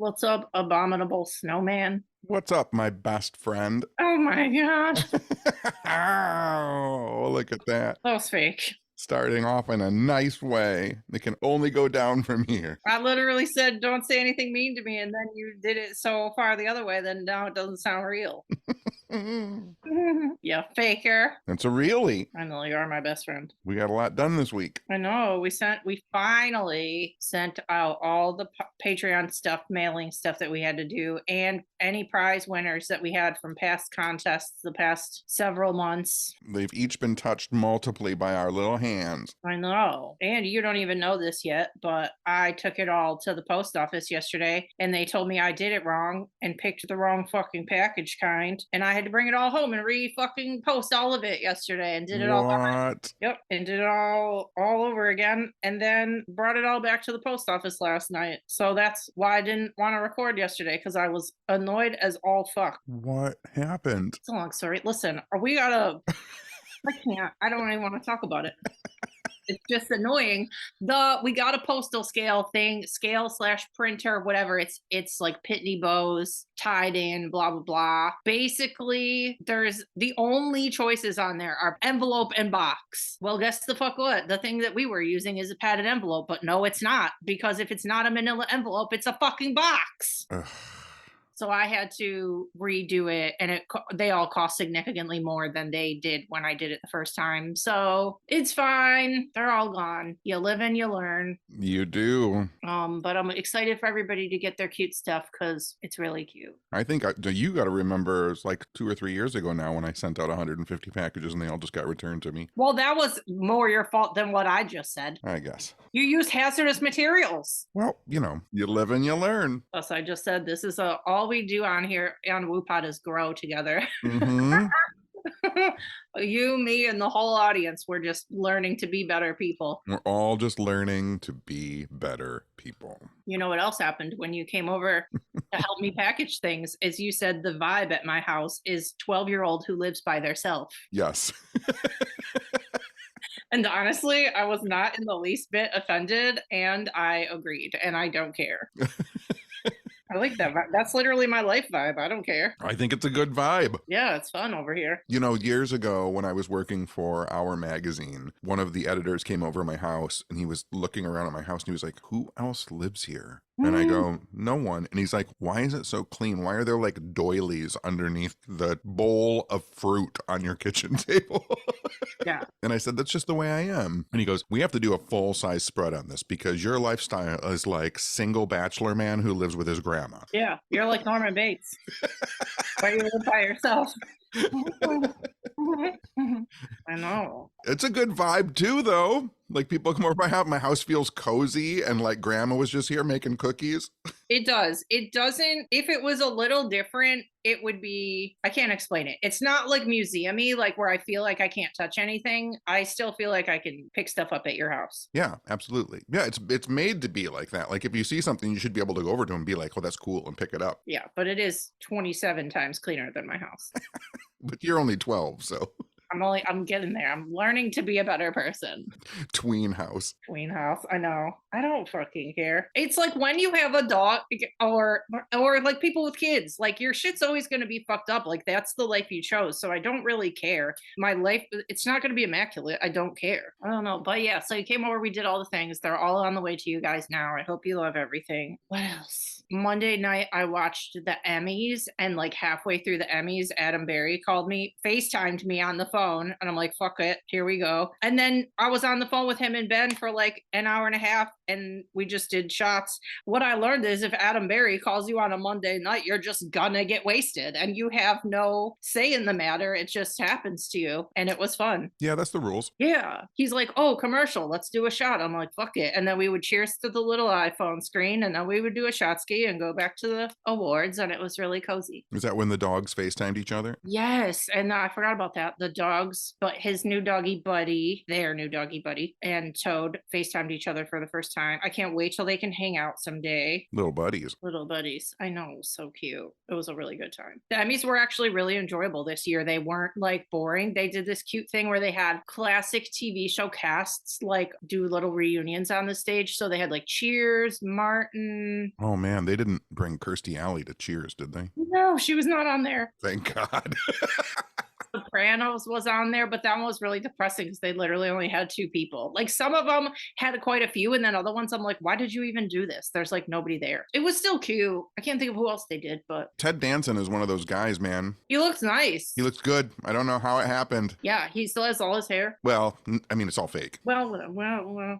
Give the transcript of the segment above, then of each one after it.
What's up, abominable snowman? What's up, my best friend? Oh my god. Oh, look at that. That was fake. Starting off in a nice way. It can only go down from here. I literally said, don't say anything mean to me, and then you did it so far the other way, then now it doesn't sound real. Yeah, faker. It's a really. I know, you are my best friend. We got a lot done this week. I know, we finally sent out all the Patreon stuff, mailing stuff that we had to do, and any prize winners that we had from past contests the past several months. They've each been touched multiply by our little hands. I know. And you don't even know this yet, but I took it all to the post office yesterday and they told me I did it wrong and picked the wrong fucking package kind. And I had to bring it all home and re-fucking post all of it yesterday and did it all. What? Yep. And did it all over again and then brought it all back to the post office last night. So that's why I didn't want to record yesterday, because I was annoyed as all fuck. What happened? It's a long story. Listen, we gotta... I can't. I don't even want to talk about it. It's just annoying. We got a postal scale thing, scale/printer, whatever. It's like Pitney Bowes tied in, blah blah blah. Basically, there's the only choices on there are envelope and box. Well, guess the fuck what? The thing that we were using is a padded envelope, but no, it's not, because if it's not a manila envelope, it's a fucking box. Ugh. So I had to redo it, and they all cost significantly more than they did when I did it the first time. So it's fine. They're all gone. You live and you learn. You do. But I'm excited for everybody to get their cute stuff because it's really cute. I think you got to remember, it's like 2 or 3 years ago now when I sent out 150 packages and they all just got returned to me. Well, that was more your fault than what I just said. I guess. You use hazardous materials. Well, you live and you learn. Plus, I just said this is all we do on here on WooPod is grow together. Mm-hmm. You, me, and the whole audience, we're just learning to be better people. We're all just learning to be better people. You know what else happened when you came over to help me package things? Is you said the vibe at my house is 12-year-old who lives by theirself. Yes. And honestly, I was not in the least bit offended, and I agreed, and I don't care. I like that. That's literally my life vibe. I don't care. I think it's a good vibe. Yeah, it's fun over here. Years ago when I was working for Our magazine, one of the editors came over to my house and he was looking around at my house and he was like, "Who else lives here?" And I go, "No one." And he's like, "Why is it so clean? Why are there like doilies underneath the bowl of fruit on your kitchen table?" Yeah. And I said, "That's just the way I am." And he goes, "We have to do a full-size spread on this because your lifestyle is like single bachelor man who lives with his grandma." Yeah, you're like Norman Bates. Why you live by yourself? I know. It's a good vibe too, though. Like people come over my house, my house feels cozy, and like grandma was just here making cookies. It does. It doesn't. If it was a little different, it would be, I can't explain it. It's not like museum-y, like where I feel like I can't touch anything. I still feel like I can pick stuff up at your house. Yeah, absolutely. Yeah, it's made to be like that. Like if you see something, you should be able to go over to him and be like, "Oh, that's cool," and pick it up. Yeah, but it is 27 times cleaner than my house. But you're only 12, so. I'm getting there. I'm learning to be a better person. Tween house. Tween house. I know. I don't fucking care. It's like when you have a dog or like people with kids, like your shit's always going to be fucked up. Like that's the life you chose. So I don't really care. My life, it's not going to be immaculate. I don't care. I don't know. But yeah, so you came over, we did all the things. They're all on the way to you guys now. I hope you love everything. What else? Monday night, I watched the Emmys, and like halfway through the Emmys, Adam Berry called me, FaceTimed me on the phone, and I'm like, fuck it, here we go. And then I was on the phone with him and Ben for like an hour and a half, and we just did shots. What I learned is if Adam Berry calls you on a Monday night, you're just gonna get wasted, and you have no say in the matter. It just happens to you, and it was fun. Yeah, that's the rules. Yeah. He's like, "Oh, commercial, let's do a shot." I'm like, fuck it. And then we would cheers to the little iPhone screen, and then we would do a shot ski and go back to the awards, and it was really cozy. Is that when the dogs FaceTimed each other? Yes. And I forgot about that. The dogs, but his new doggy buddy, their new doggy buddy, and Toad FaceTimed each other for the first time. I can't wait till they can hang out someday. Little buddies. Little buddies. I know, so cute. It was a really good time. The Emmys were actually really enjoyable this year. They weren't like boring. They did this cute thing where they had classic TV show casts like do little reunions on the stage. So they had like Cheers, Martin. Oh man, they didn't bring Kirstie Alley to Cheers, did they? No, she was not on there. Thank God. Sopranos was on there, but that one was really depressing because they literally only had 2 people. Like some of them had quite a few, and then other ones I'm like, why did you even do this? There's like nobody there. It was still cute. I can't think of who else they did, but Ted Danson is one of those guys, man. he looks nice. He looks good. I don't know how it happened. Yeah, he still has all his hair. Well, I mean, it's all fake. Well.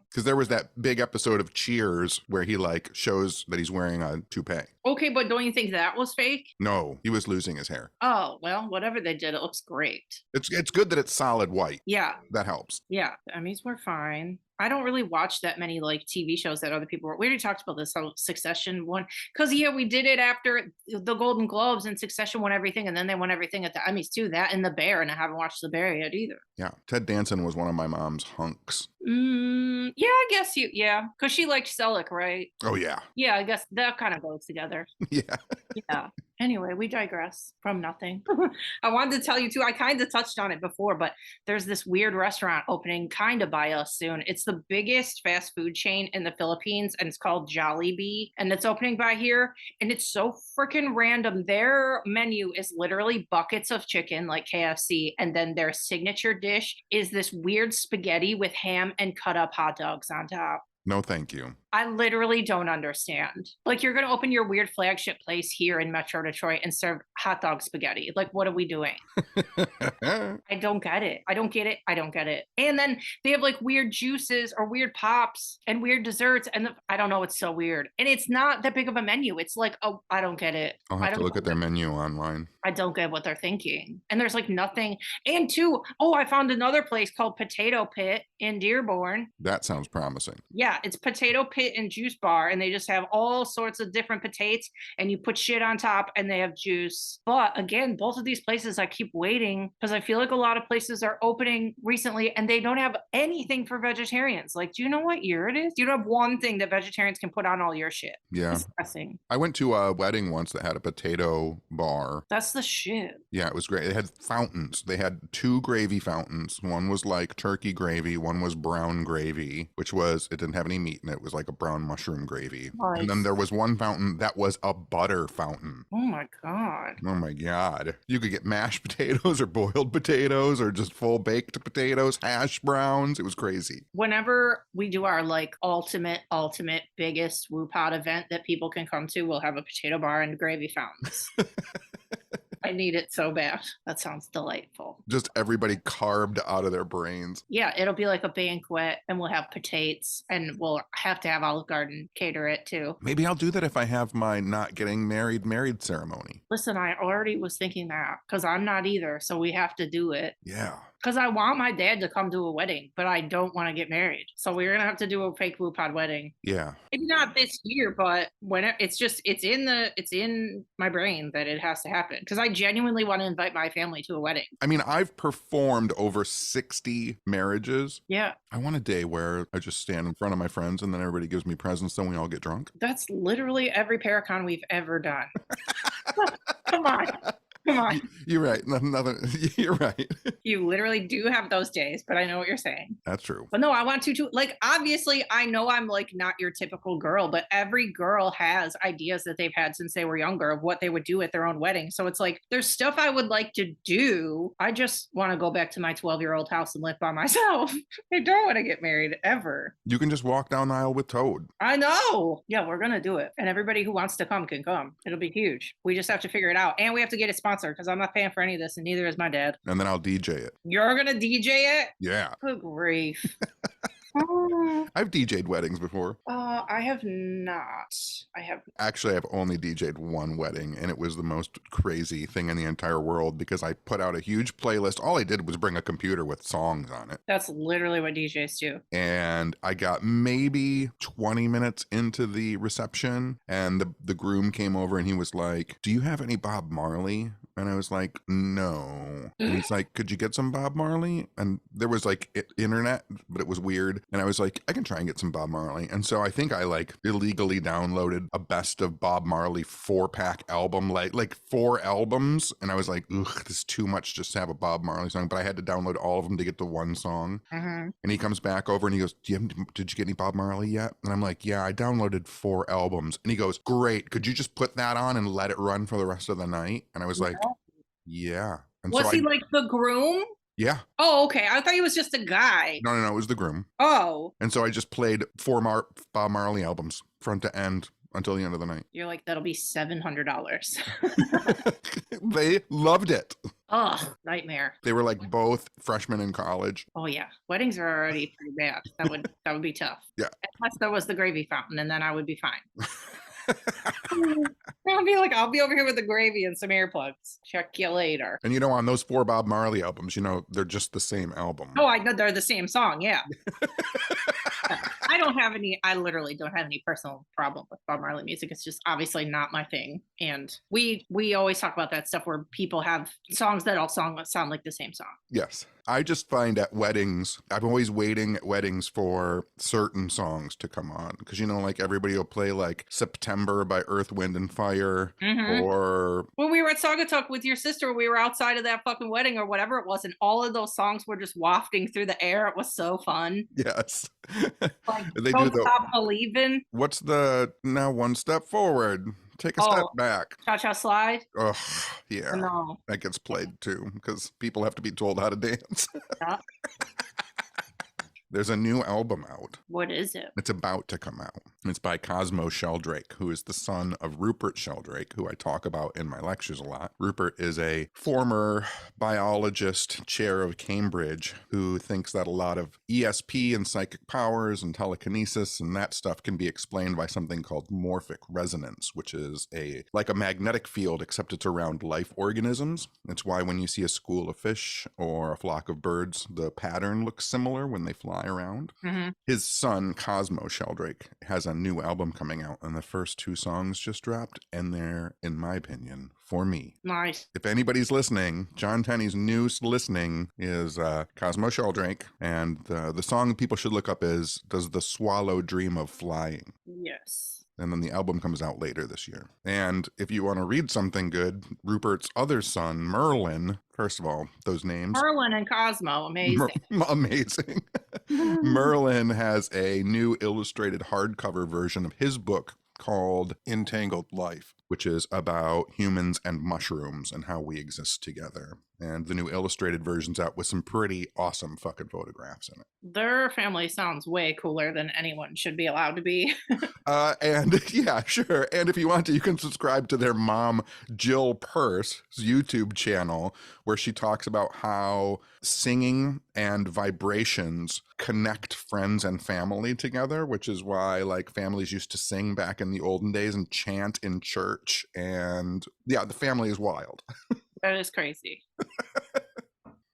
Because there was that big episode of Cheers where he like shows that he's wearing a toupee. Okay, but don't you think that was fake? No, he was losing his hair. Oh, well, whatever they did, it looks great. It's good that it's solid white. Yeah. That helps. Yeah. The Emmys were fine. I don't really watch that many like TV shows that other people were. We already talked about this whole Succession one. Because yeah, we did it after the Golden Globes, and Succession won everything, and then they won everything at the Emmys too. That and The Bear, and I haven't watched The Bear yet either. Yeah. Ted Danson was one of my mom's hunks. Yeah, I guess because she liked Selleck, right? Oh yeah. Yeah, I guess that kind of goes together. Yeah. Yeah. Anyway, we digress from nothing. I wanted to tell you too, I kind of touched on it before, but there's this weird restaurant opening kind of by us soon. It's the biggest fast food chain in the Philippines, and it's called Jollibee, and it's opening by here, and it's so freaking random. Their menu is literally buckets of chicken like KFC, and then their signature dish is this weird spaghetti with ham and cut up hot dogs on top. No, thank you. I literally don't understand. Like, you're going to open your weird flagship place here in Metro Detroit and serve hot dog spaghetti. Like, what are we doing? I don't get it. I don't get it. I don't get it. And then they have like weird juices or weird pops and weird desserts. And I don't know. It's so weird. And it's not that big of a menu. It's like, oh, I don't get it. I'll have to look at their menu online. I don't get what they're thinking. And there's like nothing. And two, I found another place called Potato Pit in Dearborn. That sounds promising. Yeah, it's Potato Pit and Juice Bar, and they just have all sorts of different potatoes, and you put shit on top, and they have juice. But again, both of these places, I keep waiting because I feel like a lot of places are opening recently, and they don't have anything for vegetarians. Like, do you know what year it is? You don't have one thing that vegetarians can put on all your shit. Yeah. It's depressing. I went to a wedding once that had a potato bar. That's the shit. Yeah, it was great. They had fountains. They had 2 gravy fountains. One was like turkey gravy. One was brown gravy, which was, it didn't have any meat in it. It was like a brown mushroom gravy. Nice. And then there was one fountain that was a butter fountain. Oh my God. Oh my God. You could get mashed potatoes or boiled potatoes or just full baked potatoes, hash browns. It was crazy. Whenever we do our like ultimate biggest Woo Pot event that people can come to, we'll have a potato bar and gravy fountains. I need it so bad. That sounds delightful. Just everybody carved out of their brains. Yeah, it'll be like a banquet, and we'll have potatoes, and we'll have to have Olive Garden cater it too. Maybe I'll do that if I have my not getting married ceremony. Listen, I already was thinking that because I'm not either, so we have to do it. Yeah. Because I want my dad to come to a wedding, but I don't want to get married. So we're going to have to do a fake Woo Pod wedding. Yeah. Maybe not this year, but when it's in my brain that it has to happen. Because I genuinely want to invite my family to a wedding. I mean, I've performed over 60 marriages. Yeah. I want a day where I just stand in front of my friends and then everybody gives me presents, then we all get drunk. That's literally every Paracon we've ever done. Come on. Come on. You're right. You're right. You literally do have those days, but I know what you're saying. That's true. But no, I want to like, obviously I know I'm like not your typical girl, but every girl has ideas that they've had since they were younger of what they would do at their own wedding. So it's like, there's stuff I would like to do. I just want to go back to my 12-year-old house and live by myself. I don't want to get married ever. You can just walk down the aisle with Toad. I know. Yeah, we're going to do it. And everybody who wants to come can come. It'll be huge. We just have to figure it out. And we have to get it sponsored because I'm not paying for any of this, and neither is my dad. And then I'll DJ it. You're gonna DJ it? Yeah. Good grief. I've DJ'd weddings before. I have not. Actually, I've only DJ'd one wedding, and it was the most crazy thing in the entire world because I put out a huge playlist. All I did was bring a computer with songs on it. That's literally what DJs do. And I got maybe 20 minutes into the reception, and the groom came over and he was like, "Do you have any Bob Marley?" And I was like, no. And he's like, could you get some Bob Marley? And there was like internet, but it was weird. And I was like, I can try and get some Bob Marley. And so I think I like illegally downloaded a best of Bob Marley 4-pack album, like 4 albums. And I was like, ugh, this is too much just to have a Bob Marley song. But I had to download all of them to get to one song. Mm-hmm. And he comes back over and he goes, did you get any Bob Marley yet? And I'm like, yeah, I downloaded 4 albums. And he goes, great. Could you just put that on and let it run for the rest of the night? And I was like, yeah. And was so he like the groom? Yeah. Oh, okay. I thought he was just a guy. No, it was the groom. Oh. And so I just played 4 Bob Marley albums front to end until the end of the night. You're like, that'll be $700. They loved it. Oh, nightmare. They were like both freshmen in college. Oh yeah. Weddings are already pretty bad. That would be tough. Yeah. Unless there was the gravy fountain, and then I would be fine. I'll be over here with the gravy and some earplugs. Check you later. And on those 4 Bob Marley albums, they're just the same album. Oh, I know they're the same song. Yeah. I literally don't have any personal problem with Bob Marley music. It's just obviously not my thing. And we always talk about that stuff where people have songs that all sound like the same song. Yes. I just find at weddings, I'm always waiting at weddings for certain songs to come on. Because, like everybody will play like September by Earth, Wind, and Fire. Mm-hmm. Or when we were at Saugatuck with your sister, we were outside of that fucking wedding or whatever it was. And all of those songs were just wafting through the air. It was so fun. Yes. Like, they Don't Stop Believing. What's the now one step forward? Take a step back. Cha-Cha Slide. Oh, yeah. No. That gets played too because people have to be told how to dance. Yeah. There's a new album out. What is it? It's about to come out. It's by Cosmo Sheldrake, who is the son of Rupert Sheldrake, who I talk about in my lectures a lot. Rupert is a former biologist, chair of Cambridge, who thinks that a lot of ESP and psychic powers and telekinesis and that stuff can be explained by something called morphic resonance, which is like a magnetic field, except it's around life organisms. It's why when you see a school of fish or a flock of birds, the pattern looks similar when they fly around. Mm-hmm. His son, Cosmo Sheldrake, has a new album coming out, and the first 2 songs just dropped, and they're, in my opinion, for me. Nice. If anybody's listening, John Tenney's new listening is Cosmo Sheldrake, and the song people should look up is Does the Swallow Dream of Flying? Yes. And then the album comes out later this year. And if you want to read something good, Rupert's other son, Merlin, first of all, those names. Merlin and Cosmo, amazing. Amazing. Merlin has a new illustrated hardcover version of his book called Entangled Life, which is about humans and mushrooms and how we exist together. And the new illustrated version's out with some pretty awesome fucking photographs in it. Their family sounds way cooler than anyone should be allowed to be. And yeah, sure. And if you want to, you can subscribe to their mom, Jill Peirce's YouTube channel, where she talks about how singing and vibrations connect friends and family together, which is why like families used to sing back in the olden days and chant in church. And yeah, the family is wild. That is crazy.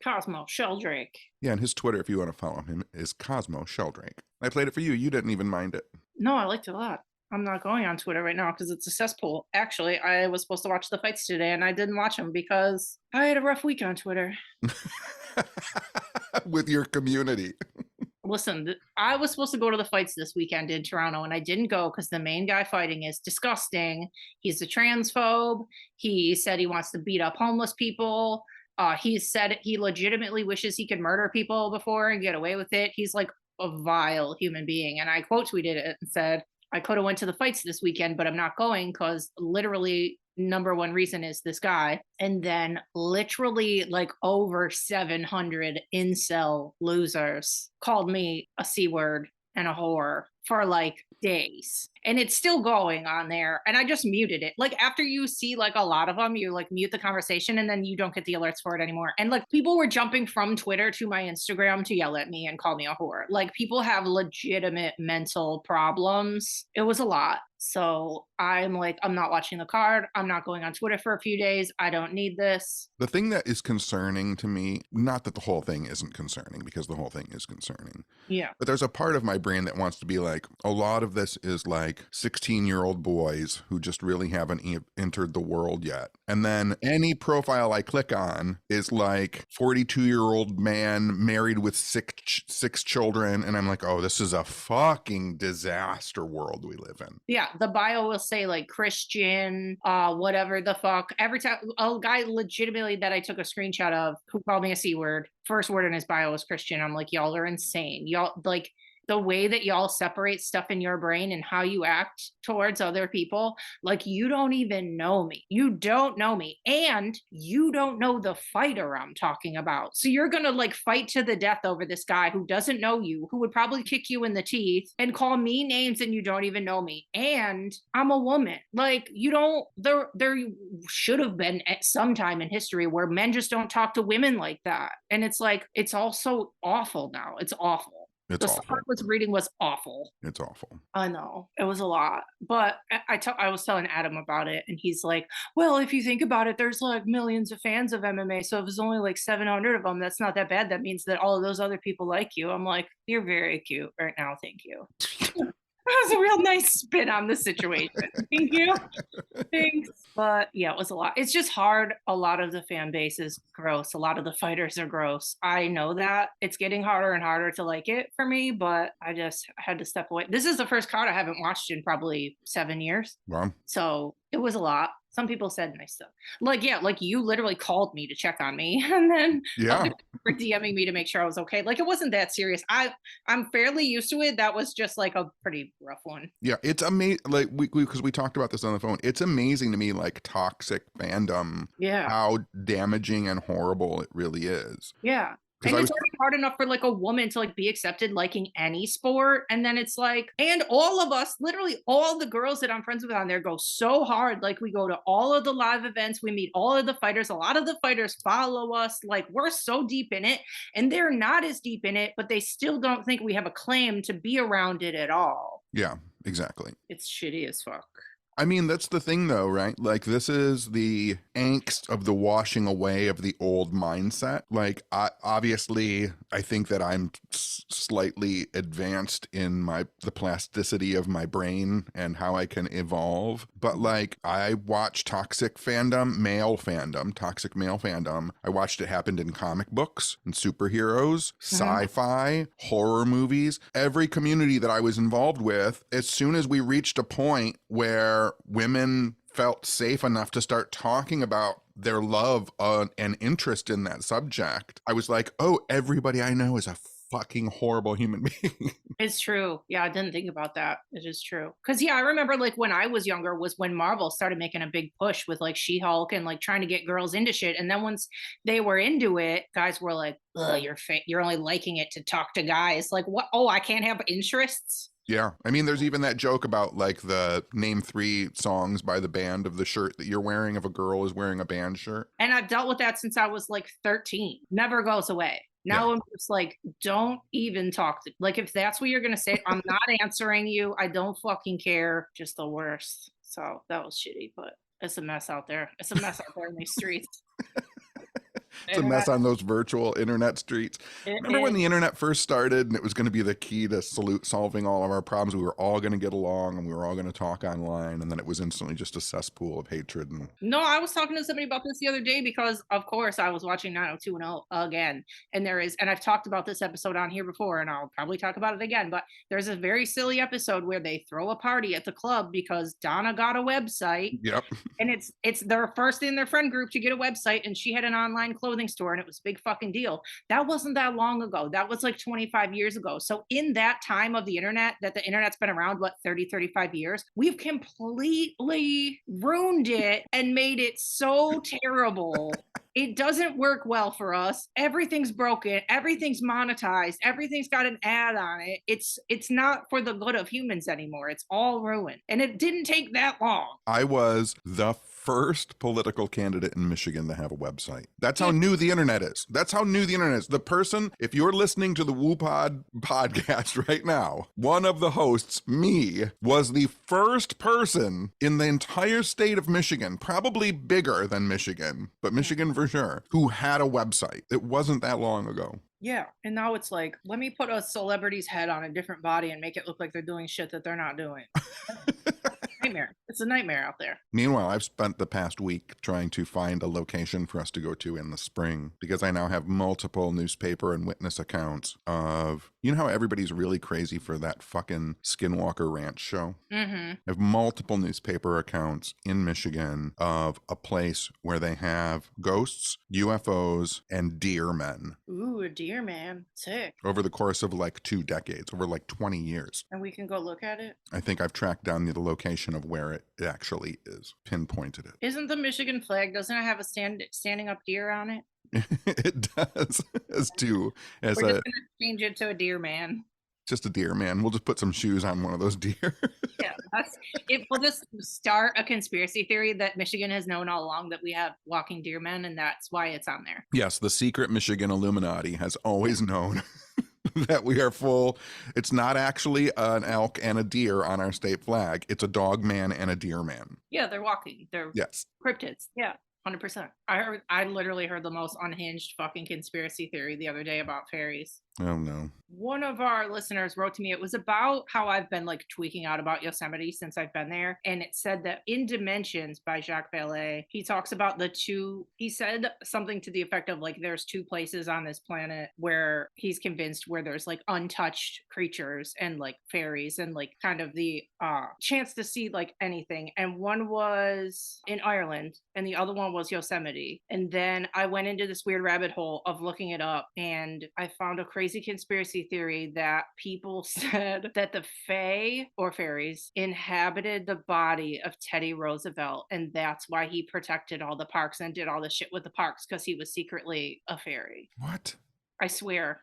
Cosmo Sheldrake. Yeah, and his Twitter, if you want to follow him, is Cosmo Sheldrake. I played it for you. You didn't even mind it. No, I liked it a lot. I'm not going on Twitter right now because it's a cesspool. Actually, I was supposed to watch the fights today and I didn't watch them because I had a rough week on Twitter. With your community. Listen, I was supposed to go to the fights this weekend in Toronto and I didn't go because the main guy fighting is disgusting. He's a transphobe. He said he wants to beat up homeless people. He said he legitimately wishes he could murder people before and get away with it. He's like a vile human being. And I quote tweeted it and said, I could have went to the fights this weekend, but I'm not going because literally number one reason is this guy. And then literally like over 700 incel losers called me a C word and a whore for like days. And it's still going on there. And I just muted it. Like after you see like a lot of them, you like mute the conversation and then you don't get the alerts for it anymore. And like people were jumping from Twitter to my Instagram to yell at me and call me a whore. Like people have legitimate mental problems. It was a lot. So I'm like, I'm not watching the card. I'm not going on Twitter for a few days. I don't need this. The thing that is concerning to me, not that the whole thing isn't concerning, because the whole thing is concerning, Yeah. but there's a part of my brain that wants to be like, a lot of this is like 16-year-old boys who just really haven't entered the world yet. And then any profile I click on is like 42-year-old man married with six children. And I'm like, oh, this is a fucking disaster world we live in. Yeah. The bio will say like Christian, whatever the fuck. Every time a guy legitimately that I took a screenshot of who called me a C word, first word in his bio was Christian. I'm like, y'all are insane. Y'all, like, the way that y'all separate stuff in your brain and how you act towards other people, like, you don't even know me. You don't know me. And you don't know the fighter I'm talking about. So you're going to like fight to the death over this guy who doesn't know you, who would probably kick you in the teeth and call me names and you don't even know me. And I'm a woman. Like, you don't, there should have been at some time in history where men just don't talk to women like that. And it's like, it's all so awful now. It's awful. It's The awful. stuff I was reading was awful. It's awful. I know. It was a lot. But I was telling Adam about it, and he's like, well, if you think about it, there's like millions of fans of MMA. So if it's only like 700 of them, that's not that bad. That means that all of those other people like you. I'm like, you're very cute right now. Thank you. That was a real nice spin on the situation. Thank you. Thanks. But yeah, it was a lot. It's just hard. A lot of the fan base is gross. A lot of the fighters are gross. I know that. It's getting harder and harder to like it for me, but I just had to step away. This is the first card I haven't watched in probably 7 years. Wow. So it was a lot. Some people said nice stuff. Like, yeah, like you literally called me to check on me and then Yeah. for DMing me to make sure I was okay. Like, it wasn't that serious. I'm fairly used to it. That was just like a pretty rough one. Yeah, it's amazing. Like because we talked about this on the phone. It's amazing to me, like toxic fandom. Yeah. How damaging and horrible it really is. Yeah. And it's already hard enough for like a woman to like be accepted liking any sport. And then it's like, and all of us, literally all the girls that I'm friends with on there go so hard. Like, we go to all of the live events, we meet all of the fighters. A lot of the fighters follow us. Like, we're so deep in it, and they're not as deep in it, but they still don't think we have a claim to be around it at all. Yeah, exactly. It's shitty as fuck. I mean, that's the thing though, right? Like, this is the angst of the washing away of the old mindset. Like, obviously, I think that I'm slightly advanced in the plasticity of my brain and how I can evolve. But like, I watch toxic male fandom. I watched it happen in comic books and superheroes, sci-fi, horror movies. Every community that I was involved with, as soon as we reached a point where women felt safe enough to start talking about their love and interest in that subject, I was like, oh, everybody I know is a fucking horrible human being. It's true. Yeah, I didn't think about that. It is true. Because yeah, I remember like when I was younger was when Marvel started making a big push with like She-Hulk and like trying to get girls into shit. And then once they were into it, guys were like, ugh, you're only liking it to talk to guys. Like, what? Oh, I can't have interests? Yeah. I mean, there's even that joke about like the name 3 songs by the band of the shirt that you're wearing if a girl is wearing a band shirt. And I've dealt with that since I was like 13. Never goes away. Now I'm just like, don't even talk to, like, if that's what you're going to say, I'm not answering you. I don't fucking care. Just the worst. So that was shitty, but it's a mess out there. It's a mess out there in these streets. It's a mess on those virtual internet streets. Remember when the internet first started and it was going to be the key to solving all of our problems? We were all going to get along and we were all going to talk online, and then it was instantly just a cesspool of hatred. No, I was talking to somebody about this the other day because, of course, I was watching 90210 again. And I've talked about this episode on here before, and I'll probably talk about it again, but there's a very silly episode where they throw a party at the club because Donna got a website. Yep. And it's their first in their friend group to get a website, and she had an online clothing store, and it was a big fucking deal. That wasn't that long ago. That was like 25 years ago. So in that time of the internet, that the internet's been around, 35 years, we've completely ruined it and made it so terrible. It doesn't work well for us. Everything's broken. Everything's monetized. Everything's got an ad on it. It's not for the good of humans anymore. It's all ruined. And it didn't take that long. I was the first political candidate in Michigan to have a website. That's how new the internet is. That's how new the internet is. The person, if you're listening to the WooPod podcast right now, one of the hosts, me, was the first person in the entire state of Michigan, probably bigger than Michigan, but Michigan for sure, who had a website. It wasn't that long ago. Yeah. And now it's like, let me put a celebrity's head on a different body and make it look like they're doing shit that they're not doing. Nightmare. It's a nightmare out there. Meanwhile, I've spent the past week trying to find a location for us to go to in the spring because I now have multiple newspaper and witness accounts of, you know how everybody's really crazy for that fucking Skinwalker Ranch show? Mm-hmm. I have multiple newspaper accounts in Michigan of a place where they have ghosts, UFOs, and deer men. Ooh, a deer man. Sick. Over the course of like 2 decades, over like 20 years. And we can go look at it? I think I've tracked down the location of where it actually is, pinpointed it. Isn't the Michigan flag, doesn't it have a standing up deer on it? It does. We're just gonna change it to a deer man. Just a deer man. We'll just put some shoes on one of those deer. Yeah, we'll just start a conspiracy theory that Michigan has known all along that we have walking deer men, and that's why it's on there. Yes, the secret Michigan Illuminati has always known that we are full. It's not actually an elk and a deer on our state flag. It's a dog man and a deer man. Yeah, they're walking. They're cryptids. Yeah. 100%. I literally heard the most unhinged fucking conspiracy theory the other day about fairies. Oh no. One of our listeners wrote to me, it was about how I've been like tweaking out about Yosemite since I've been there. And it said that in Dimensions by Jacques Vallée, he talks about he said something to the effect of like, there's 2 places on this planet where he's convinced where there's like untouched creatures and like fairies and like kind of the chance to see like anything. And one was in Ireland and the other one was Yosemite. And then I went into this weird rabbit hole of looking it up and I found a crazy conspiracy theory that people said that the fae or fairies inhabited the body of Teddy Roosevelt, and that's why he protected all the parks and did all the shit with the parks, because he was secretly a fairy. What? I swear.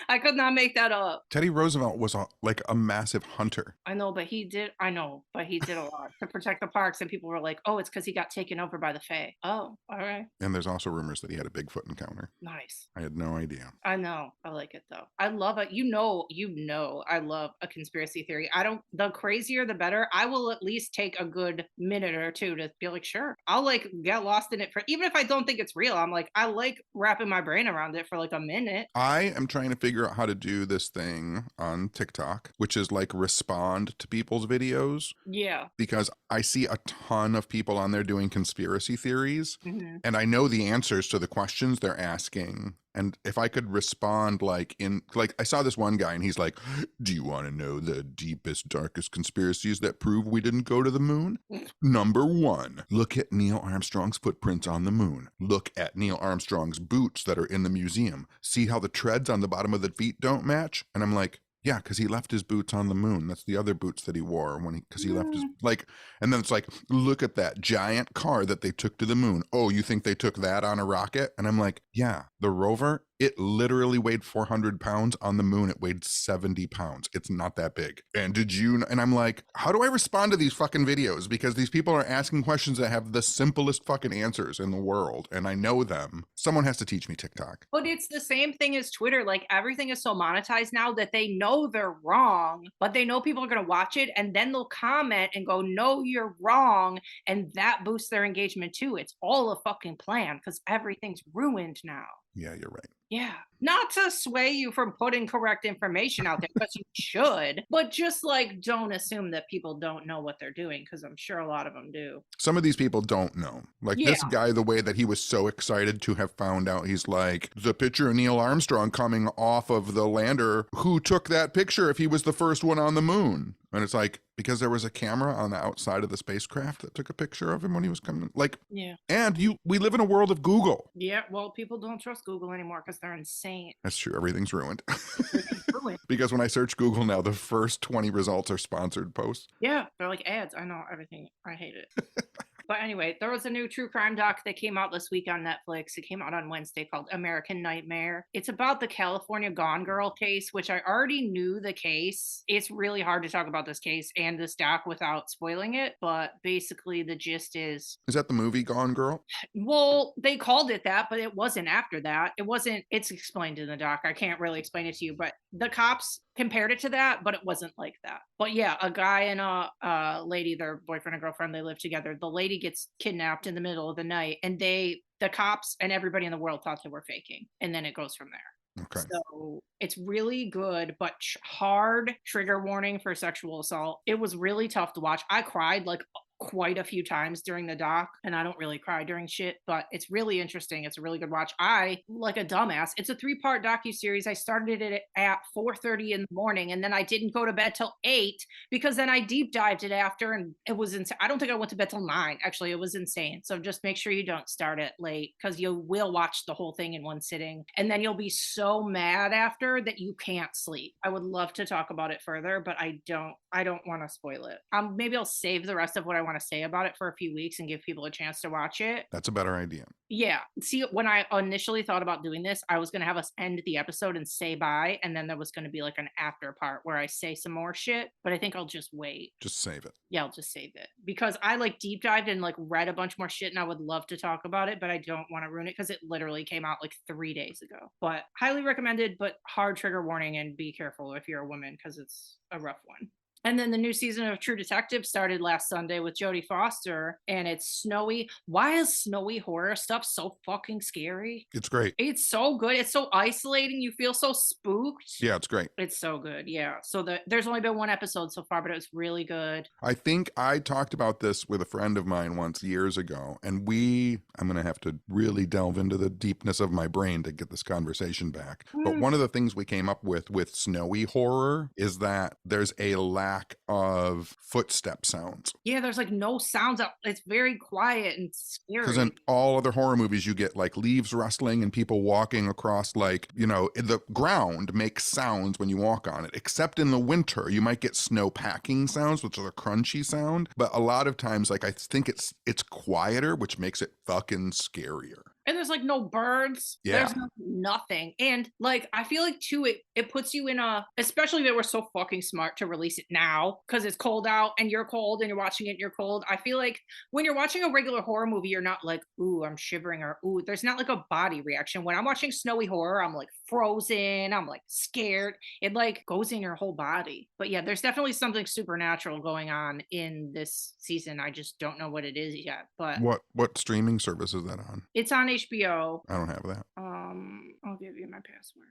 I could not make that up. Teddy Roosevelt was a massive hunter. I know, but he did a lot to protect the parks, and people were like, oh, it's because he got taken over by the fae. Oh, all right. And there's also rumors that he had a Bigfoot encounter. Nice. I had no idea. I know. I like it though. I love it. You know, I love a conspiracy theory. The crazier, the better. I will at least take a good minute or 2 to be like, sure, I'll like get lost in it for, even if I don't think it's real, I'm like, I like wrapping my brain around it for like a minute. I am trying to figure out how to do this thing on TikTok, which is like respond to people's videos. Yeah. Because I see a ton of people on there doing conspiracy theories, and I know the answers to the questions they're asking. And if I could respond like I saw this one guy and he's like, do you want to know the deepest, darkest conspiracies that prove we didn't go to the moon? Number 1, look at Neil Armstrong's footprints on the moon. Look at Neil Armstrong's boots that are in the museum. See how the treads on the bottom of the feet don't match? And I'm like, yeah, because he left his boots on the moon. That's the other boots that he wore because he left his, and then it's like, look at that giant car that they took to the moon. Oh, you think they took that on a rocket? And I'm like, yeah, the rover, it literally weighed 400 pounds. On the moon, it weighed 70 pounds. It's not that big. And I'm like, how do I respond to these fucking videos? Because these people are asking questions that have the simplest fucking answers in the world. And I know them. Someone has to teach me TikTok. But it's the same thing as Twitter. Like everything is so monetized now that they know they're wrong, but they know people are going to watch it and then they'll comment and go, no, you're wrong. And that boosts their engagement too. It's all a fucking plan because everything's ruined now. Yeah, you're right. Yeah. Not to sway you from putting correct information out there, because you should, but just like don't assume that people don't know what they're doing, because I'm sure a lot of them do. Some of these people don't know. Like this guy, the way that he was so excited to have found out, he's like, the picture of Neil Armstrong coming off of the lander, who took that picture if he was the first one on the moon? And it's like, because there was a camera on the outside of the spacecraft that took a picture of him when he was coming. Like, yeah. And we live in a world of Google. Yeah, well, people don't trust Google anymore because they're insane. That's true. Everything's ruined. Because when I search Google now, the first 20 results are sponsored posts. Yeah, they're like ads. I know everything. I hate it. But anyway, there was a new true crime doc that came out this week on Netflix. It came out on Wednesday called American Nightmare. It's about the California Gone Girl case, which I already knew the case. It's really hard to talk about this case and this doc without spoiling it. But basically, the gist is that the movie Gone Girl? well, they called it that, but it wasn't after that. It wasn't, it's explained in the doc. I can't really explain it to you, but the cops compared it to that, but it wasn't like that. But yeah, a guy and a lady, their boyfriend and girlfriend, they live together. The lady gets kidnapped in the middle of the night, and the cops and everybody in the world thought they were faking. And then it goes from there. Okay. So it's really good, but hard trigger warning for sexual assault. It was really tough to watch. I cried like quite a few times during the doc, and I don't really cry during shit, but it's really interesting. It's a really good watch. I, like a dumbass, it's a 3-part docuseries. I started it at 4:30 in the morning, and then I didn't go to bed till 8 because then I deep dived it after, and it was insane. I don't think I went to bed till 9. Actually, it was insane. So just make sure you don't start it late because you will watch the whole thing in one sitting, and then you'll be so mad after that you can't sleep. I would love to talk about it further, but I don't want to spoil it. Maybe I'll save the rest of what I want to say about it for a few weeks and give people a chance to watch it. That's a better idea. Yeah. See, when I initially thought about doing this, I was going to have us end the episode and say bye. And then there was going to be like an after part where I say some more shit, but I think I'll just wait. Just save it. Yeah, I'll just save it because I like deep dived and like read a bunch more shit and I would love to talk about it, but I don't want to ruin it because it literally came out like 3 days ago. But highly recommended, but hard trigger warning, and be careful if you're a woman because it's a rough one. And then the new season of True Detective started last Sunday with Jodie Foster, and it's snowy. Why is snowy horror stuff so fucking scary? It's great. It's so good. It's so isolating. You feel so spooked. Yeah, it's great. It's so good. Yeah. So there's only been one episode so far, but it was really good. I think I talked about this with a friend of mine once years ago, and I'm going to have to really delve into the deepness of my brain to get this conversation back. But one of the things we came up with snowy horror is that there's a lack of footstep sounds. Yeah, there's like no sounds out. It's very quiet and scary. Because in all other horror movies, you get like leaves rustling and people walking across, like, the ground makes sounds when you walk on it. Except in the winter, you might get snow packing sounds, which are a crunchy sound. But a lot of times, like, I think it's quieter, which makes it fucking scarier. And there's like no birds. Yeah. There's nothing. And like, I feel like too, it puts you in especially that we're so fucking smart to release it now because it's cold out and you're cold and you're watching it and you're cold. I feel like when you're watching a regular horror movie, you're not like, ooh, I'm shivering, or ooh, there's not like a body reaction. When I'm watching snowy horror, I'm like frozen. I'm like scared. It like goes in your whole body. But yeah, there's definitely something supernatural going on in this season. I just don't know what it is yet. But what streaming service is that on? It's on HBO. I don't have that. I'll give you my password.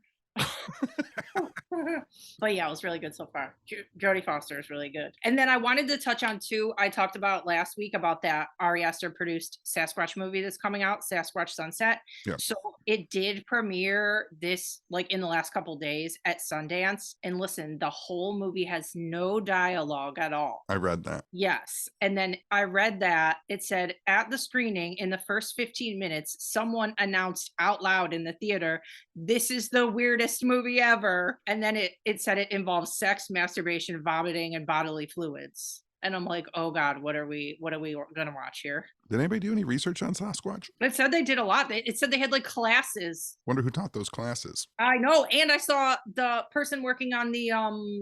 But yeah, it was really good so far. Jodie Foster is really good. And then I wanted to touch on too, I talked about last week about that Ari Aster produced Sasquatch movie that's coming out, Sasquatch Sunset. Yeah. So it did premiere this like in the last couple days at Sundance. And listen, the whole movie has no dialogue at all. I read that. Yes. And then I read that it said at the screening in the first 15 minutes, someone announced out loud in the theater, "This is the weirdest movie ever." And then it said it involves sex, masturbation, vomiting, and bodily fluids. And I'm like, oh God, what are we gonna watch here? Did anybody do any research on Sasquatch? It said they did a lot. It said they had like classes. Wonder who taught those classes. I know. And I saw the person working on the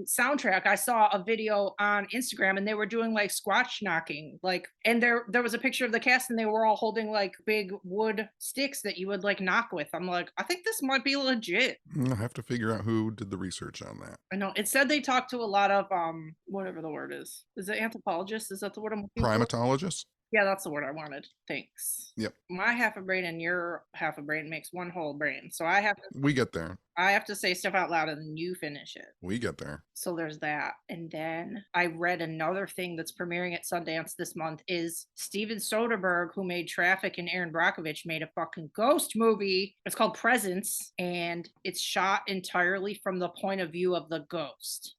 soundtrack. I saw a video on Instagram and they were doing like squatch knocking. Like, and there was a picture of the cast and they were all holding like big wood sticks that you would like knock with. I'm like, I think this might be legit. I have to figure out who did the research on that. I know. It said they talked to a lot of whatever the word is. Is it anthropologists? Is that the word I'm looking for? Primatologists? Yeah, that's the word I wanted. Thanks. Yep. My half a brain and your half a brain makes one whole brain. So we get there. I have to say stuff out loud and then you finish it. We get there. So there's that. And then I read another thing that's premiering at Sundance this month is Steven Soderbergh, who made Traffic, and Aaron Brockovich made a fucking ghost movie. It's called Presence, and it's shot entirely from the point of view of the ghost.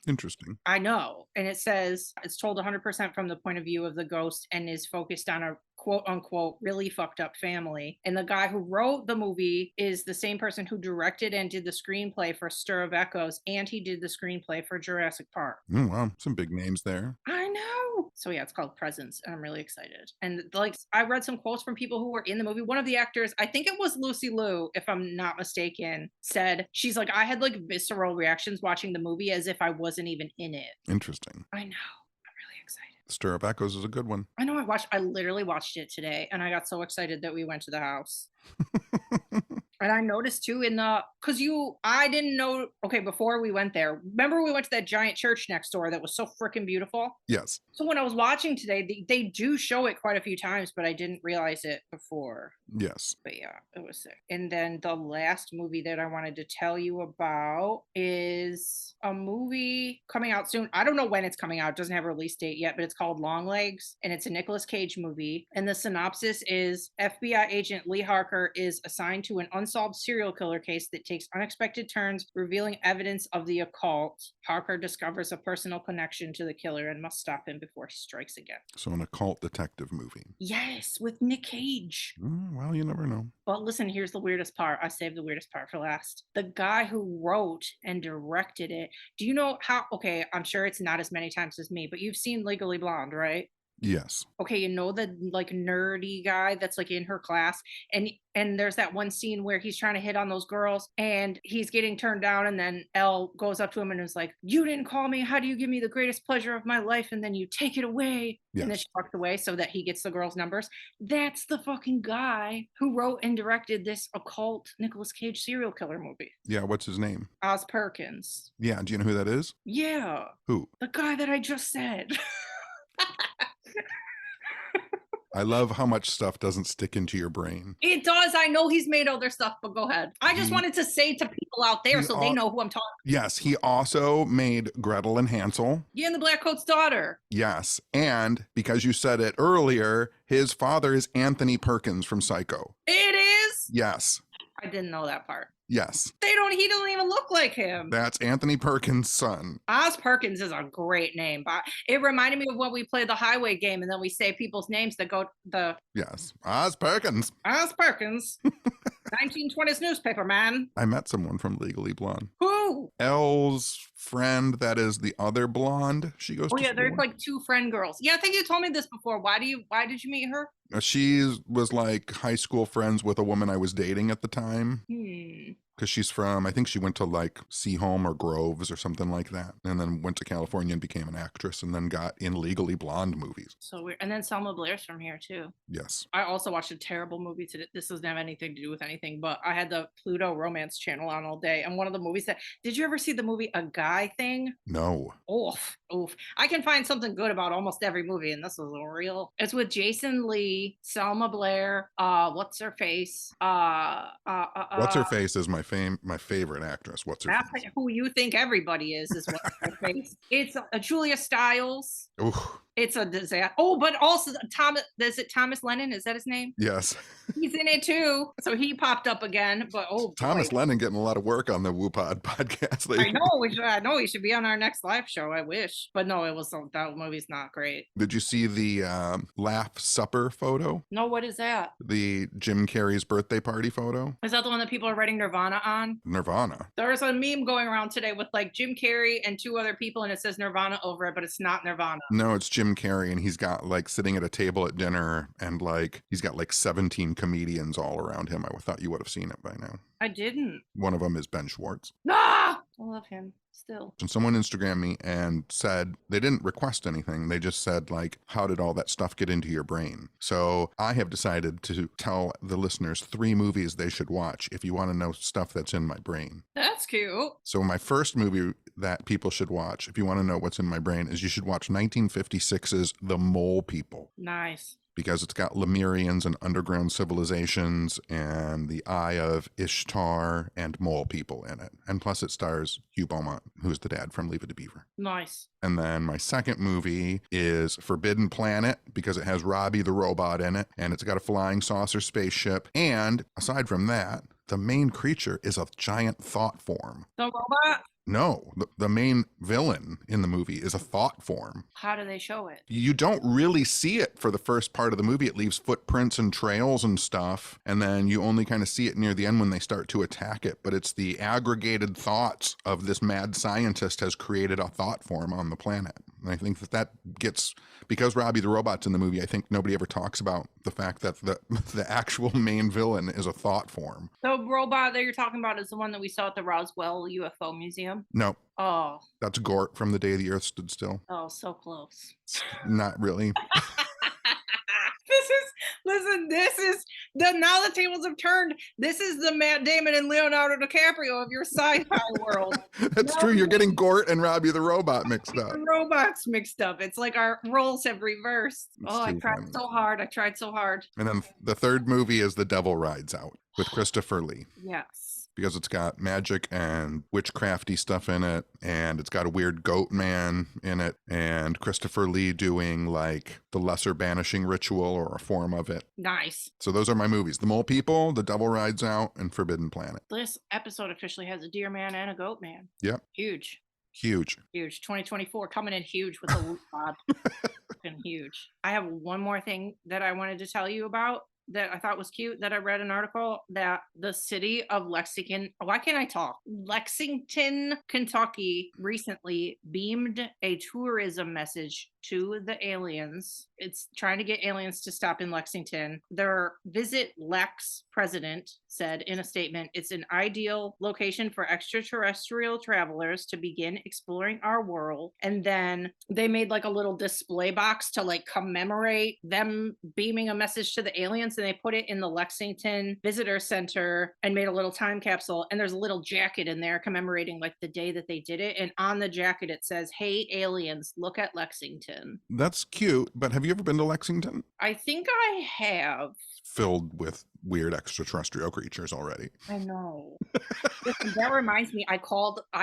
Interesting. I know. And it says it's told 100% from the point of view of the ghost and is focused on a quote unquote really fucked up family. And the guy who wrote the movie is the same person who directed and did the screenplay for Stir of Echoes, and he did the screenplay for Jurassic Park. Wow, some big names there. I know. So yeah, it's called Presence, and I'm really excited. And like I read some quotes from people who were in the movie. One of the actors, I think it was Lucy Liu, if I'm not mistaken, said she's like, I had like visceral reactions watching the movie as if I wasn't even in it. Interesting. I know. I'm really excited. Stir Up Echoes is a good one. I know I literally watched it today, and I got so excited that we went to the house. And I noticed too I didn't know, okay, before we went there, remember we went to that giant church next door that was so freaking beautiful? Yes. So when I was watching today, they do show it quite a few times, but I didn't realize it before. Yes. But yeah, it was sick. And then the last movie that I wanted to tell you about is a movie coming out soon. I don't know when it's coming out. It doesn't have a release date yet, but it's called Longlegs, and it's a Nicolas Cage movie. And the synopsis is FBI agent Lee Harker is assigned to an unsolved serial killer case that takes unexpected turns, revealing evidence of the occult. Harker discovers a personal connection to the killer and must stop him before he strikes again. So an occult detective movie. Yes, with Nick Cage. Well, you never know. But listen, here's the weirdest part. I saved the weirdest part for last. The guy who wrote and directed it. Do you know how? Okay, I'm sure it's not as many times as me, but you've seen Legally Blonde, right? Yes. Okay, you know the like nerdy guy that's like in her class, and there's that one scene where he's trying to hit on those girls and he's getting turned down, and then Elle goes up to him and is like, "You didn't call me. How do you give me the greatest pleasure of my life and then you take it away?" Yes. And then she walks away so that he gets the girls' numbers. That's the fucking guy who wrote and directed this occult Nicolas Cage serial killer movie. Yeah, what's his name? Oz Perkins. Yeah, do you know who that is? Yeah. Who? The guy that I just said. I love how much stuff doesn't stick into your brain. It does. I know he's made other stuff, but go ahead. I just wanted to say to people out there so they know who I'm talking about. Yes, he also made Gretel and Hansel. Yeah, and the Black Coat's daughter. Yes, and because you said it earlier, his father is Anthony Perkins from Psycho. It is? Yes. I didn't know that part. Yes. He doesn't even look like him. That's Anthony Perkins' son. Oz Perkins is a great name, but it reminded me of when we played the highway game and then we say people's names that go the... Yes. Oz Perkins. Oz Perkins. 1920s newspaper man. I met someone from Legally Blonde. Who? Elle's friend that is the other blonde. She goes to yeah, school. there's like two friend girls. Yeah, I think you told me this before. Why did you meet her? She was like high school friends with a woman I was dating at the time. Hmm. Because she's from, I think she went to like Seaholm or Groves or something like that. And then went to California and became an actress and then got in Legally Blonde movies. So weird. And then Selma Blair's from here too. Yes. I also watched a terrible movie today. This doesn't have anything to do with anything, but I had the Pluto Romance channel on all day. And one of the movies did you ever see the movie A Guy Thing? No. Oof. I can find something good about almost every movie, and this is it's with Jason Lee, Selma Blair, what's her face? What's her face is my favorite actress. What's her face? Who you think everybody is what's her face. It's Julia Stiles. Ooh. It's a disaster. Oh, but also Thomas Lennon? Is that his name? Yes. He's in it too. So he popped up again. But Thomas Lennon getting a lot of work on the WooPod podcast lately. I know he should be on our next live show. I wish. But no, that movie's not great. Did you see the Laugh Supper photo? No, what is that? The Jim Carrey's birthday party photo? Is that the one that people are writing Nirvana on? Nirvana. There's a meme going around today with like Jim Carrey and two other people, and it says Nirvana over it, but it's not Nirvana. No, it's Jim Carrey, and he's got like sitting at a table at dinner, and like he's got like 17 comedians all around him. I thought you would have seen it by now. I didn't. One of them is Ben Schwartz. Ah! I love him still. And someone Instagrammed me and said they didn't request anything. They just said like, how did all that stuff get into your brain? So I have decided to tell the listeners 3 movies they should watch if you want to know stuff that's in my brain. That's cute. So my first movie that people should watch, if you want to know what's in my brain, is you should watch 1956's The Mole People. Nice. Because it's got Lemurians and underground civilizations and the Eye of Ishtar and mole people in it. And plus it stars Hugh Beaumont, who's the dad from Leave It to Beaver. Nice. And then my second movie is Forbidden Planet because it has Robbie the robot in it and it's got a flying saucer spaceship. And aside from that, the main creature is a giant thought form. The robot? No, the main villain in the movie is a thought form. How do they show it? You don't really see it for the first part of the movie. It leaves footprints and trails and stuff. And then you only kind of see it near the end when they start to attack it. But it's the aggregated thoughts of this mad scientist has created a thought form on the planet. And I think that gets, because Robbie the Robot's in the movie, I think nobody ever talks about the fact that the actual main villain is a thought form. The robot that you're talking about is the one that we saw at the Roswell UFO Museum? No. Oh. That's Gort from The Day the Earth Stood Still. Oh, so close. Not really. This is now the tables have turned. This is the Matt Damon and Leonardo DiCaprio of your sci-fi world. That's true. You're getting Gort and Robbie the Robot mixed up. Robots mixed up. It's like our roles have reversed. I tried so hard. And then the third movie is The Devil Rides Out with Christopher Lee. Yes. Because it's got magic and witchcrafty stuff in it, and it's got a weird goat man in it, and Christopher Lee doing like the lesser banishing ritual or a form of it. Nice. So those are my movies: The Mole People, The Devil Rides Out, and Forbidden Planet. This episode officially has a deer man and a goat man. Yep. Huge. 2024 coming in huge with the loot pod. Fucking huge. I have one more thing that I wanted to tell you about that I thought was cute, that I read an article that the city of Lexington, Kentucky recently beamed a tourism message to the aliens. It's trying to get aliens to stop in Lexington. Their Visit Lex president said in a statement, it's an ideal location for extraterrestrial travelers to begin exploring our world. And then they made like a little display box to like commemorate them beaming a message to the aliens. And they put it in the Lexington Visitor Center and made a little time capsule. And there's a little jacket in there commemorating like the day that they did it. And on the jacket, it says, "Hey, aliens, look at Lexington." That's cute, but have you ever been to Lexington? I think I have. Filled with weird extraterrestrial creatures already. I know. Listen, that reminds me, I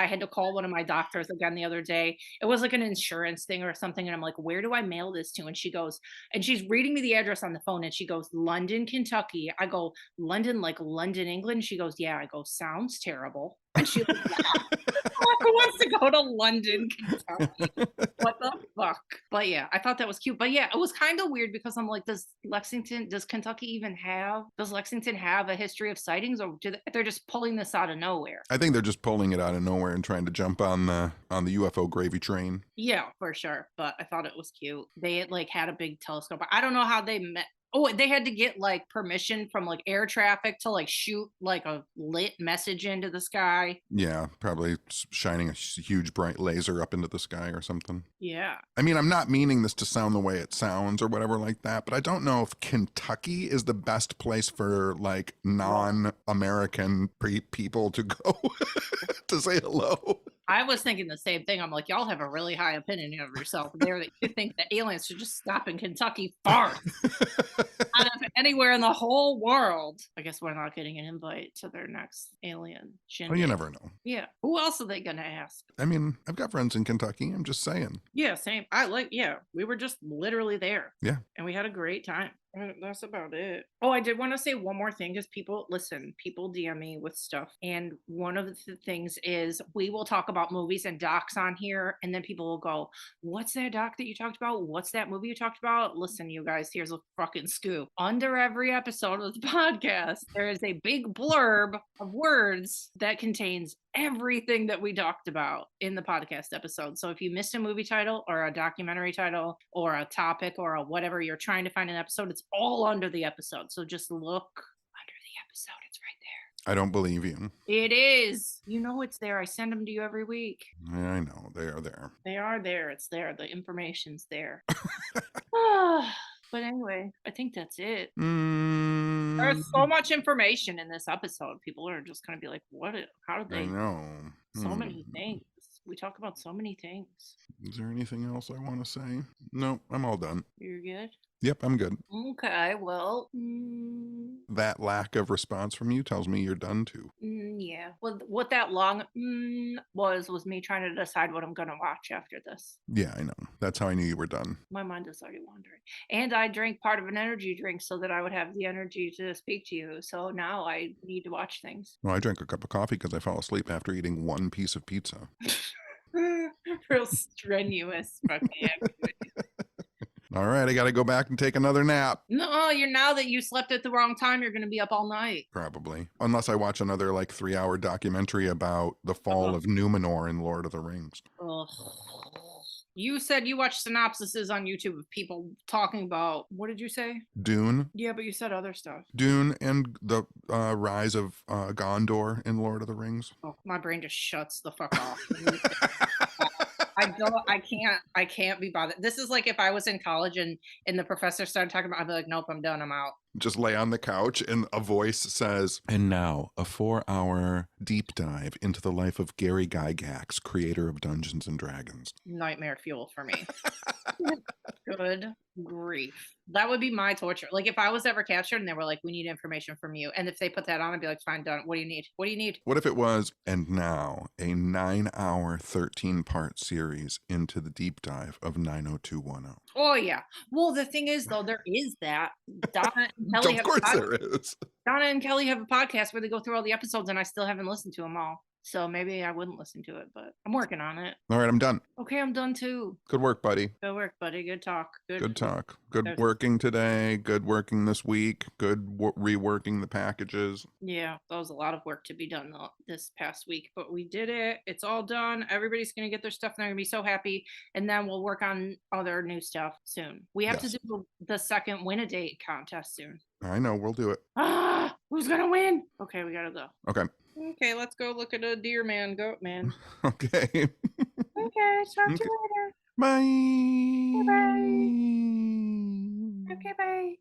had to call one of my doctors again the other day. It was like an insurance thing or something. And I'm like, where do I mail this to? And she goes, and she's reading me the address on the phone. And she goes, London, Kentucky. I go, London, like London, England? She goes, yeah. I go, sounds terrible. And she was like, who wants to go to London, Kentucky? What the fuck? But yeah, I thought that was cute. But yeah, it was kind of weird because I'm like, does Kentucky even does Lexington have a history of sightings, or they're just pulling this out of nowhere? I think they're just pulling it out of nowhere and trying to jump on the UFO gravy train. Yeah, for sure. But I thought it was cute. They had a big telescope. I don't know how they met. Oh, they had to get like permission from like air traffic to like shoot like a lit message into the sky. Yeah, probably shining a huge bright laser up into the sky or something. Yeah. I mean, I'm not meaning this to sound the way it sounds or whatever like that, but I don't know if Kentucky is the best place for like non-American people to go to say hello. I was thinking the same thing. I'm like, y'all have a really high opinion of yourself there that you think the aliens should just stop in Kentucky first. Out of anywhere in the whole world. I guess we're not getting an invite to their next alien shindig. Well, you never know. Yeah. Who else are they going to ask? I mean, I've got friends in Kentucky. I'm just saying. Yeah, same. We were just literally there. Yeah. And we had a great time. That's about it. Oh, I did want to say one more thing because people DM me with stuff. And one of the things is we will talk about movies and docs on here. And then people will go, what's that doc that you talked about? What's that movie you talked about? Listen, you guys, here's a fucking scoop. Under every episode of the podcast, there is a big blurb of words that contains everything that we talked about in the podcast episode. So if you missed a movie title or a documentary title or a topic or a whatever you're trying to find an episode, it's all under the episode. So just look under the episode. It's right there. I don't believe you. It is. You know it's there. I send them to you every week. I know. They are there. They are there. It's there. The information's there. But anyway, I think that's it. There's so much information in this episode. People are just going to be like, how did they? I know. So many things. We talk about so many things. Is there anything else I want to say? No, I'm all done. You're good? Yep, I'm good. Okay, well. That lack of response from you tells me you're done too. Yeah. Well, what that long was me trying to decide what I'm going to watch after this. Yeah, I know. That's how I knew you were done. My mind is already wandering. And I drank part of an energy drink so that I would have the energy to speak to you. So now I need to watch things. Well, I drank a cup of coffee because I fell asleep after eating one piece of pizza. Real strenuous fucking activity. All right, I got to go back and take another nap. No, now that you slept at the wrong time, you're going to be up all night. Probably. Unless I watch another 3-hour documentary about the fall of Numenor in Lord of the Rings. Ugh. You said you watch synopsises on YouTube of people talking about, what did you say? Dune. Yeah, but you said other stuff. Dune and the rise of Gondor in Lord of the Rings. Oh, my brain just shuts the fuck off. I can't be bothered. This is like if I was in college and the professor started talking about, I'd be like, nope, I'm done, I'm out. Just lay on the couch and a voice says, and now a 4-hour deep dive into the life of Gary Gygax, creator of Dungeons and Dragons. Nightmare fuel for me. Good grief. That would be my torture. Like if I was ever captured and they were like, we need information from you. And if they put that on, I'd be like, fine, done. What do you need? What do you need? What if it was, and now a 9-hour, 13-part series into the deep dive of 90210? Oh yeah. Well, the thing is though, there is that. Donna and Kelly Of course there is. Donna and Kelly have a podcast where they go through all the episodes and I still haven't listened to them all. So maybe I wouldn't listen to it, but I'm working on it. All right, I'm done. Okay, I'm done too. Good work, buddy. Good work, buddy. Good talk. Good talk. Good working today. Good working this week. Good reworking the packages. Yeah, that was a lot of work to be done this past week, but we did it. It's all done. Everybody's going to get their stuff and they're going to be so happy. And then we'll work on other new stuff soon. We have to do the second win a date contest soon. I know. We'll do it. Who's going to win? Okay, we got to go. Okay. Okay, let's go look at a deer man, goat man. Okay. Okay, talk to you later. Bye. Bye. Okay, bye.